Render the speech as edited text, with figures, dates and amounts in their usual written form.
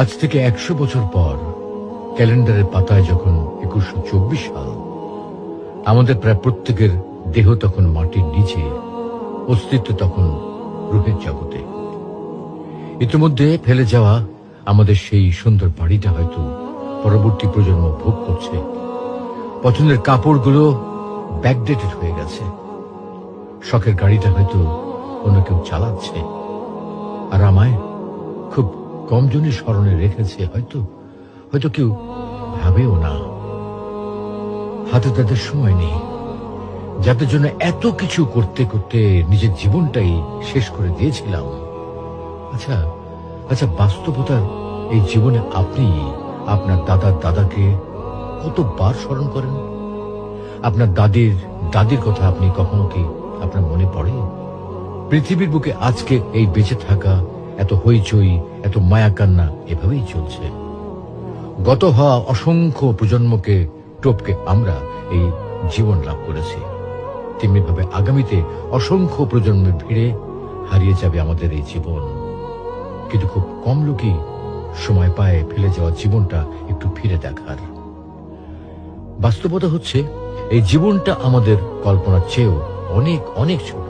আজ থেকে ১০০ বছর পর ক্যালেন্ডারের পাতায় যখন ২১২৪ সাল, আমাদের প্রায় প্রত্যেকের দেহ তখন মাটির নিচে, অস্তিত্ব তখন রূহের জগতে। ইতিমধ্যে ফেলে যাওয়া আমাদের সেই সুন্দর বাড়িটা হয়তো পরবর্তী প্রজন্ম ভোগ করছে। পছন্দের কাপড়গুলো ব্যাকডেটেড হয়ে গেছে। শখের গাড়িটা হয়তো অন্য কেউ চালাচ্ছে, আর আমায় খুব কম জনই স্মরণে রেখেছে। হয়তো হয়তো কেউ ভাবেও না। হাতে তাদের সময় নেই, যাদের জন্য এত কিছু করতে করতে নিজের জীবনটাই শেষ করে দিয়েছিলাম। আচ্ছা আচ্ছা, বাস্তবতার এই জীবনে আপনি আপনার দাদার দাদাকে কতবার স্মরণ করেন? আপনার দাদির কথা আপনি কখনো কি আপনার মনে পড়ে? পৃথিবীর বুকে আজকে এই বেঁচে থাকা, এত হইচই, এত মায়া কান্না এভাবেই চলছে। গত হওয়া অসংখ্য প্রজন্মকে টপকে আমরা এই জীবন লাভ করেছি। তেমনিভাবে আগামীতে অসংখ্য প্রজন্মের ভিড়ে হারিয়ে যাবে আমাদের এই জীবন। কিন্তু খুব কম লোকই সময় পায় ফেলে যাওয়া জীবনটা একটু ফিরে দেখার। বাস্তবতা হচ্ছে এই জীবনটা আমাদের কল্পনার চেয়েও অনেক অনেক ছোট।